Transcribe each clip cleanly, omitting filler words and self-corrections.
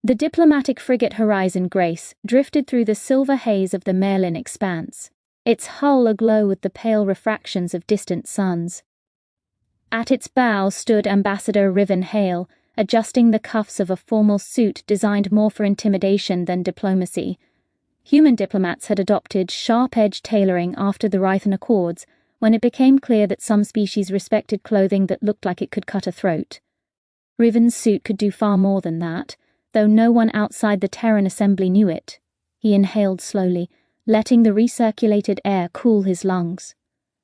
The diplomatic frigate Horizon Grace drifted through the silver haze of the Marelin Expanse, its hull aglow with the pale refractions of distant suns. At its bow stood Ambassador Riven Hale, adjusting the cuffs of a formal suit designed more for intimidation than diplomacy. Human diplomats had adopted sharp-edged tailoring after the Riven Accords, when it became clear that some species respected clothing that looked like it could cut a throat. Riven's suit could do far more than that, though no one outside the Terran assembly knew it. He inhaled slowly, letting the recirculated air cool his lungs.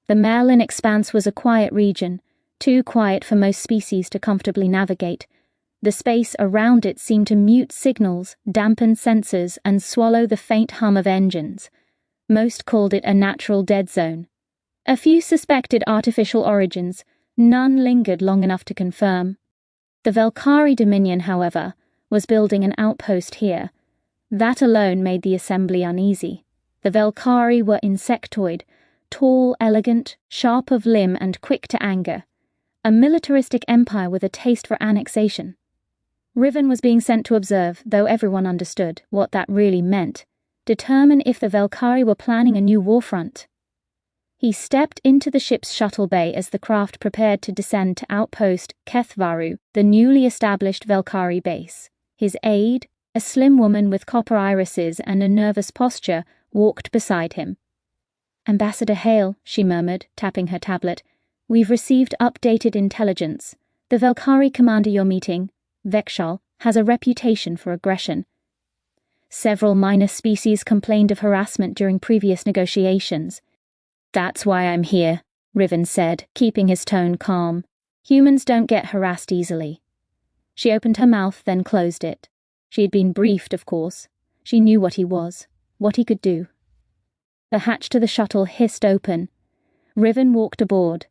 The Marelin Expanse was a quiet region, too quiet for most species to comfortably navigate. The space around it seemed to mute signals, dampen sensors, and swallow the faint hum of engines. Most called it a natural dead zone. A few suspected artificial origins, none lingered long enough to confirm. The Velkari Dominion, however, was building an outpost here. That alone made the assembly uneasy. The Velkari were insectoid, tall, elegant, sharp of limb and quick to anger. A militaristic empire with a taste for annexation. Riven was being sent to observe, though everyone understood what that really meant, determine if the Velkari were planning a new warfront. He stepped into the ship's shuttle bay as the craft prepared to descend to outpost Kethvaru, the newly established Velkari base. His aide, a slim woman with copper irises and a nervous posture, walked beside him. "Ambassador Hale," she murmured, tapping her tablet, "we've received updated intelligence. The Velkari commander you're meeting, Vekshal, has a reputation for aggression. Several minor species complained of harassment during previous negotiations." "That's why I'm here," Riven said, keeping his tone calm. "Humans don't get harassed easily." She opened her mouth, then closed it. She had been briefed, of course. She knew what he was, what he could do. The hatch to the shuttle hissed open. Riven walked aboard.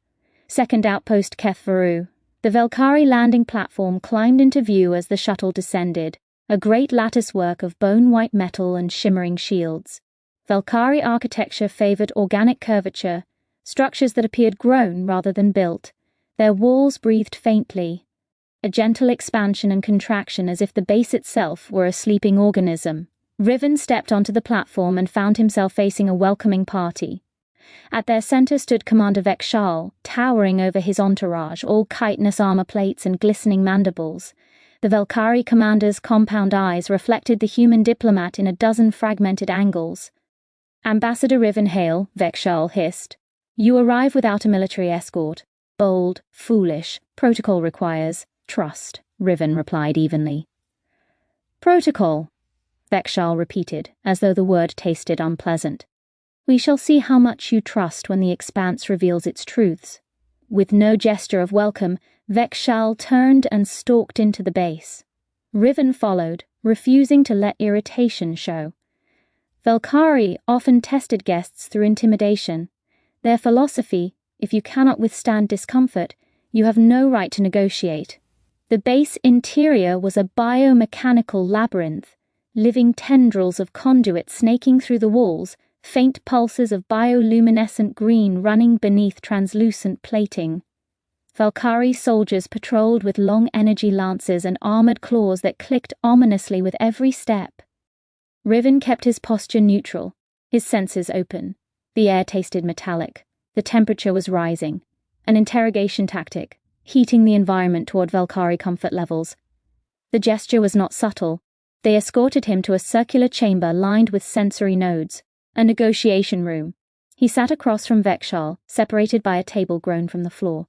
Second outpost Kethvaru. The Velkari landing platform climbed into view as the shuttle descended, a great latticework of bone-white metal and shimmering shields. Velkari architecture favored organic curvature, structures that appeared grown rather than built. Their walls breathed faintly, a gentle expansion and contraction as if the base itself were a sleeping organism. Riven stepped onto the platform and found himself facing a welcoming party. At their center stood Commander Vekshal, towering over his entourage, all chitinous armor plates and glistening mandibles. The Velkari commander's compound eyes reflected the human diplomat in a dozen fragmented angles. "Ambassador Riven Hale," Vekshal hissed. "You arrive without a military escort. Bold, foolish. Protocol requires trust," Riven replied evenly. "Protocol," Vekshal repeated, as though the word tasted unpleasant. "We shall see how much you trust when the Expanse reveals its truths." With no gesture of welcome, Vekshal turned and stalked into the base. Riven followed, refusing to let irritation show. Velkari often tested guests through intimidation. Their philosophy, if you cannot withstand discomfort, you have no right to negotiate. The base interior was a biomechanical labyrinth, living tendrils of conduit snaking through the walls, faint pulses of bioluminescent green running beneath translucent plating. Velkari soldiers patrolled with long energy lances and armored claws that clicked ominously with every step. Riven kept his posture neutral, his senses open. The air tasted metallic. The temperature was rising. An interrogation tactic, heating the environment toward Velkari comfort levels. The gesture was not subtle. They escorted him to a circular chamber lined with sensory nodes, a negotiation room. He sat across from Vekshal, separated by a table grown from the floor.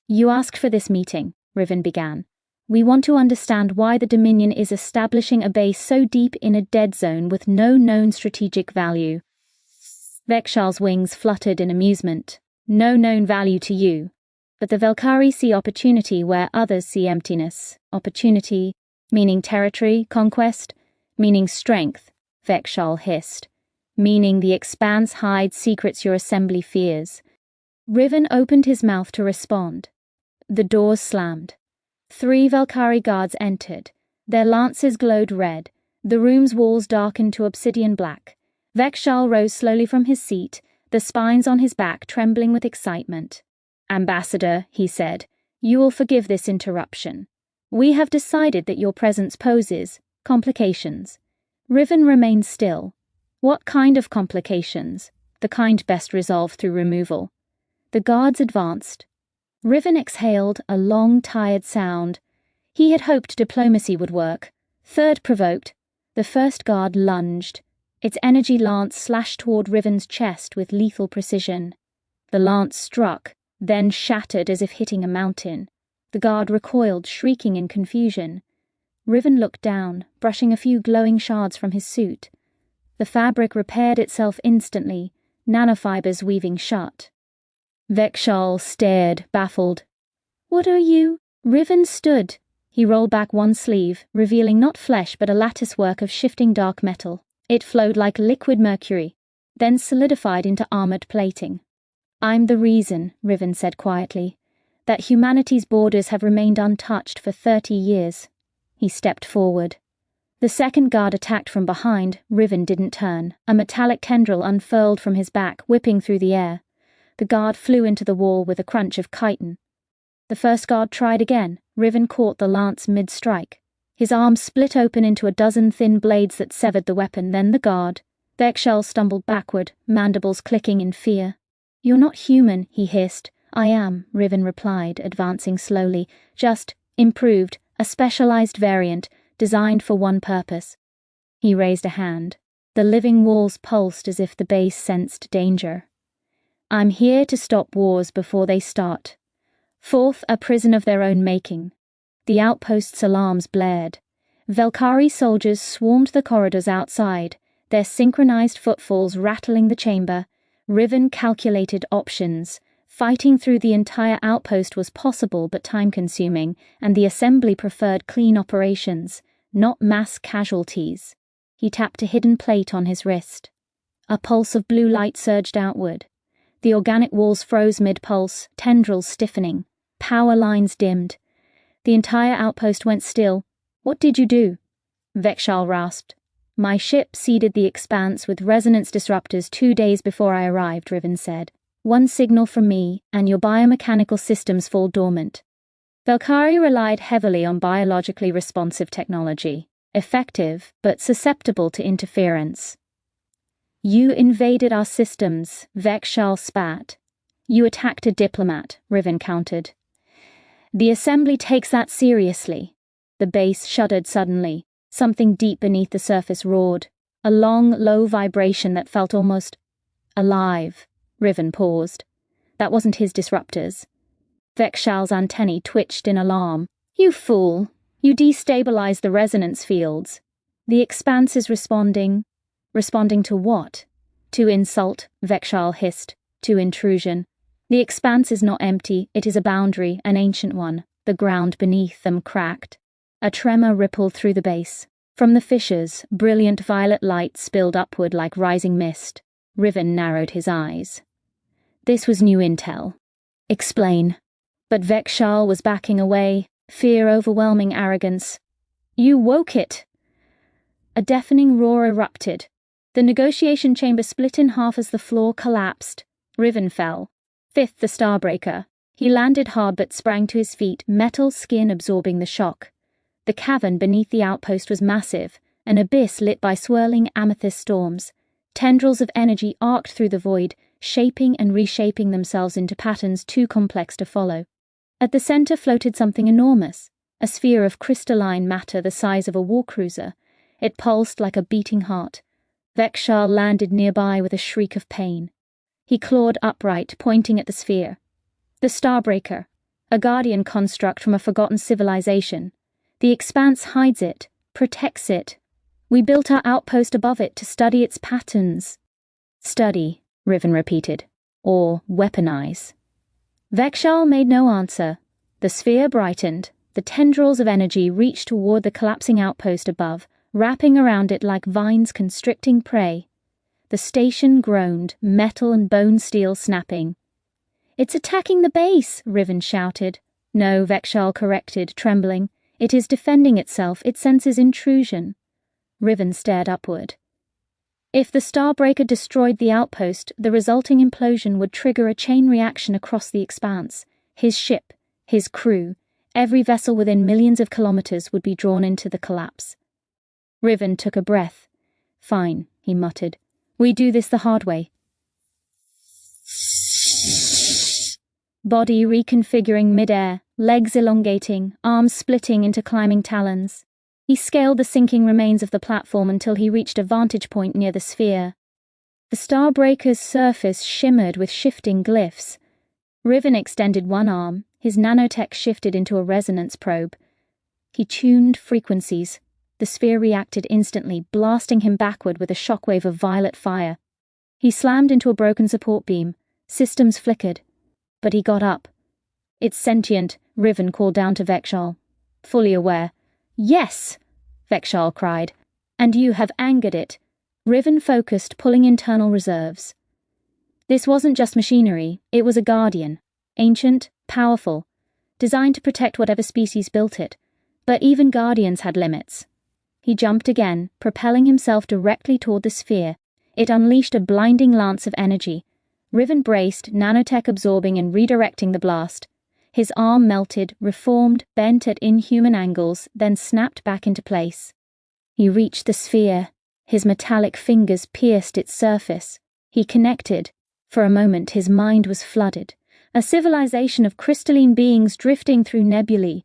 "You asked for this meeting," Riven began. "We want to understand why the Dominion is establishing a base so deep in a dead zone with no known strategic value." Vekshal's wings fluttered in amusement. "No known value to you. But the Velkari see opportunity where others see emptiness. Opportunity, meaning territory, conquest, meaning strength," Vekshal hissed. "Meaning the Expanse hides secrets your assembly fears." Riven opened his mouth to respond. The doors slammed. 3 Velkari guards entered. Their lances glowed red. The room's walls darkened to obsidian black. Vekshal rose slowly from his seat, the spines on his back trembling with excitement. "Ambassador," he said, "you will forgive this interruption. We have decided that your presence poses, Complications. Riven remained still. What kind of complications? The kind best resolved through removal. The guards advanced. Riven exhaled a long, tired sound. He had hoped diplomacy would work. Third provoked. The first guard lunged. Its energy lance slashed toward Riven's chest with lethal precision. The lance struck, then shattered as if hitting a mountain. The guard recoiled, shrieking in confusion. Riven looked down, brushing a few glowing shards from his suit. The fabric repaired itself instantly, nanofibers weaving shut. Velkari stared, baffled. "What are you?" Riven stood. He rolled back one sleeve, revealing not flesh but a latticework of shifting dark metal. It flowed like liquid mercury, then solidified into armored plating. "I'm the reason," Riven said quietly, "that humanity's borders have remained untouched for 30 years. He stepped forward. The second guard attacked from behind. Riven didn't turn. A metallic tendril unfurled from his back, whipping through the air. The guard flew into the wall with a crunch of chitin. The first guard tried again. Riven caught the lance mid-strike. His arm split open into a dozen thin blades that severed the weapon, then the guard. Velkari stumbled backward, mandibles clicking in fear. "You're not human," he hissed. "I am," Riven replied, advancing slowly. "Just improved, a specialized variant, designed for one purpose." He raised a hand. The living walls pulsed as if the base sensed danger. "I'm here to stop wars before they start. Fourth, a prison of their own making." The outpost's alarms blared. Velkari soldiers swarmed the corridors outside, their synchronized footfalls rattling the chamber. Riven calculated options. Fighting through the entire outpost was possible but time-consuming, and the assembly preferred clean operations, not mass casualties. He tapped a hidden plate on his wrist. A pulse of blue light surged outward. The organic walls froze mid-pulse, tendrils stiffening. Power lines dimmed. The entire outpost went still. "What did you do?" Velkari rasped. "My ship seeded the Expanse with resonance disruptors 2 days before I arrived," Riven said. "One signal from me, and your biomechanical systems fall dormant." Velkari relied heavily on biologically responsive technology, effective but susceptible to interference. "You invaded our systems," Velkari spat. "You attacked a diplomat," Riven countered. "The assembly takes that seriously." The base shuddered suddenly. Something deep beneath the surface roared. A long, low vibration that felt almost alive. Riven paused. That wasn't his disruptors. Velkari's antennae twitched in alarm. "You fool! You destabilized the resonance fields. The Expanse is responding." "Responding to what?" "To insult," Velkari hissed. "To intrusion. The Expanse is not empty, it is a boundary, an ancient one." The ground beneath them cracked. A tremor rippled through the base. From the fissures, brilliant violet light spilled upward like rising mist. Riven narrowed his eyes. This was new intel. "Explain." But Velkari was backing away, fear overwhelming arrogance. "You woke it." A deafening roar erupted. The negotiation chamber split in half as the floor collapsed. Riven fell. Fifth, the Starbreaker. He landed hard but sprang to his feet, metal skin absorbing the shock. The cavern beneath the outpost was massive, an abyss lit by swirling amethyst storms. Tendrils of energy arced through the void, shaping and reshaping themselves into patterns too complex to follow. At the center floated something enormous, a sphere of crystalline matter the size of a warcruiser. It pulsed like a beating heart. Velkari landed nearby with a shriek of pain. He clawed upright, pointing at the sphere. "The Starbreaker, a guardian construct from a forgotten civilization. The Expanse hides it, protects it. We built our outpost above it to study its patterns." "Study," Riven repeated. "Or weaponize." Velkari made no answer. The sphere brightened. The tendrils of energy reached toward the collapsing outpost above, wrapping around it like vines constricting prey. The station groaned, metal and bone steel snapping. "It's attacking the base," Riven shouted. "No," Velkari corrected, trembling. "It is defending itself. It senses intrusion." Riven stared upward. If the Starbreaker destroyed the outpost, the resulting implosion would trigger a chain reaction across the Expanse. His ship, his crew, every vessel within millions of kilometers would be drawn into the collapse. Riven took a breath. Fine, he muttered. We do this the hard way. Body reconfiguring mid-air, legs elongating, arms splitting into climbing talons. He scaled the sinking remains of the platform until he reached a vantage point near the sphere. The Starbreaker's surface shimmered with shifting glyphs. Riven extended one arm, his nanotech shifted into a resonance probe. He tuned frequencies. The sphere reacted instantly, blasting him backward with a shockwave of violet fire. He slammed into a broken support beam. Systems flickered. But he got up. It's sentient, Riven called down to Velkari. Fully aware. Yes! Velkari cried. And you have angered it. Riven focused, pulling internal reserves. This wasn't just machinery, it was a guardian. Ancient, powerful. Designed to protect whatever species built it. But even guardians had limits. He jumped again, propelling himself directly toward the sphere. It unleashed a blinding lance of energy. Riven braced, nanotech absorbing and redirecting the blast. His arm melted, reformed, bent at inhuman angles, then snapped back into place. He reached the sphere. His metallic fingers pierced its surface. He connected. For a moment his mind was flooded. A civilization of crystalline beings drifting through nebulae.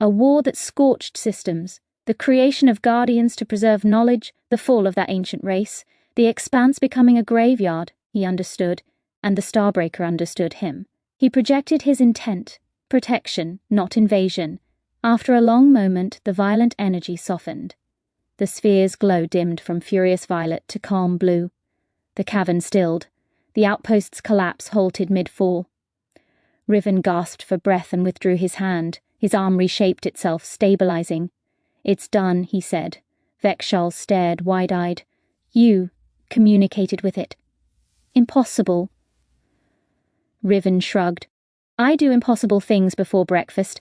A war that scorched systems. The creation of guardians to preserve knowledge, the fall of that ancient race. The Expanse becoming a graveyard, he understood, and the Starbreaker understood him. He projected his intent. Protection, not invasion. After a long moment, the violent energy softened. The sphere's glow dimmed from furious violet to calm blue. The cavern stilled. The outpost's collapse halted mid-fall. Riven gasped for breath and withdrew his hand. His arm reshaped itself, stabilizing. It's done, he said. Velkari stared, wide-eyed. You communicated with it. Impossible. Riven shrugged. I do impossible things before breakfast.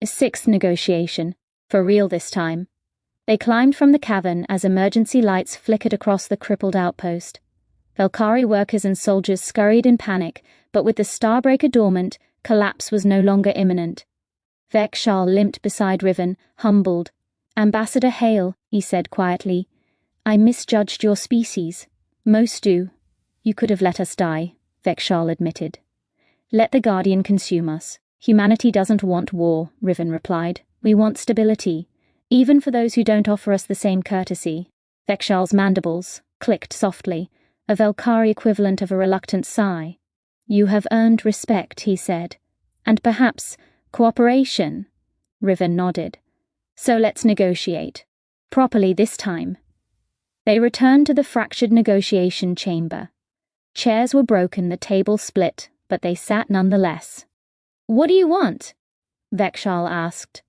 Sixth negotiation. For real this time. They climbed from the cavern as emergency lights flickered across the crippled outpost. Velkari workers and soldiers scurried in panic, but with the Starbreaker dormant, collapse was no longer imminent. Velkari limped beside Riven, humbled. Ambassador Hale, he said quietly. I misjudged your species. Most do. You could have let us die, Velkari admitted. Let the Guardian consume us. Humanity doesn't want war, Riven replied. We want stability. Even for those who don't offer us the same courtesy. Velkari's mandibles clicked softly, a Velkari equivalent of a reluctant sigh. You have earned respect, he said. And perhaps cooperation. Riven nodded. So let's negotiate. Properly this time. They returned to the fractured negotiation chamber. Chairs were broken, the table split, but they sat nonetheless. What do you want? Velkari asked.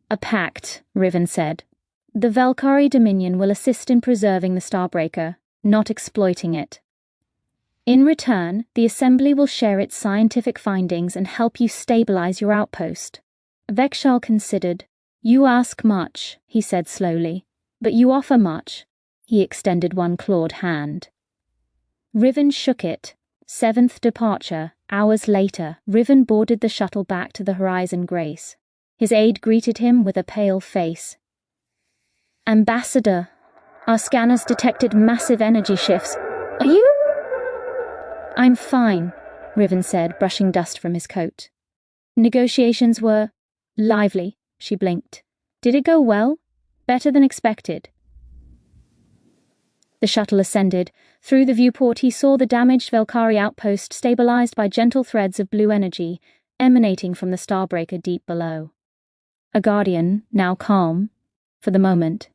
A pact, Riven said. The Velkari Dominion will assist in preserving the Starbreaker, not exploiting it. In return, the Assembly will share its scientific findings and help you stabilize your outpost. Velkari considered. You ask much, he said slowly, but you offer much. He extended one clawed hand. Riven shook it. Seventh departure. Hours later, Riven boarded the shuttle back to the Horizon Grace. His aide greeted him with a pale face. Ambassador, our scanners detected massive energy shifts. Are you? I'm fine, Riven said, brushing dust from his coat. Negotiations were lively, she blinked. Did it go well? Better than expected. The shuttle ascended. Through the viewport he saw the damaged Velkari outpost stabilized by gentle threads of blue energy emanating from the Starbreaker deep below. A Guardian, now calm, for the moment.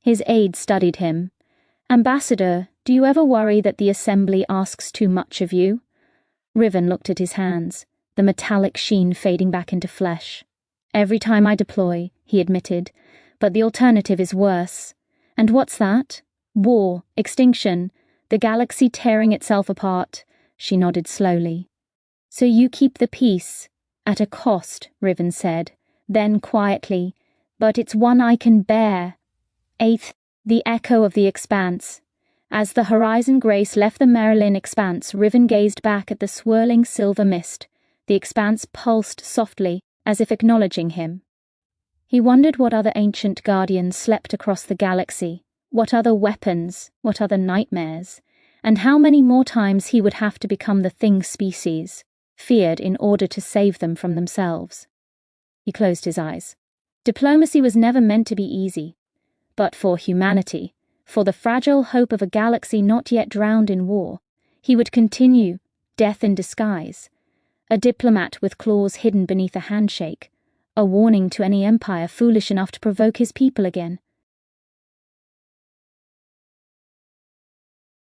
His aide studied him. Ambassador, do you ever worry that the Assembly asks too much of you? Riven looked at his hands, the metallic sheen fading back into flesh. Every time I deploy, he admitted, but the alternative is worse. And what's that? War, extinction, the galaxy tearing itself apart. She nodded slowly. So you keep the peace, at a cost, Riven said. Then quietly, but it's one I can bear. Eighth, the echo of the Expanse. As the Horizon Grace left the Marelin Expanse, Riven gazed back at the swirling silver mist. The Expanse pulsed softly, as if acknowledging him. He wondered what other ancient guardians slept across the galaxy, what other weapons, what other nightmares, and how many more times he would have to become the thing species, feared in order to save them from themselves. He closed his eyes. Diplomacy was never meant to be easy, but for humanity, for the fragile hope of a galaxy not yet drowned in war, he would continue, death in disguise, a diplomat with claws hidden beneath a handshake, a warning to any empire foolish enough to provoke his people again.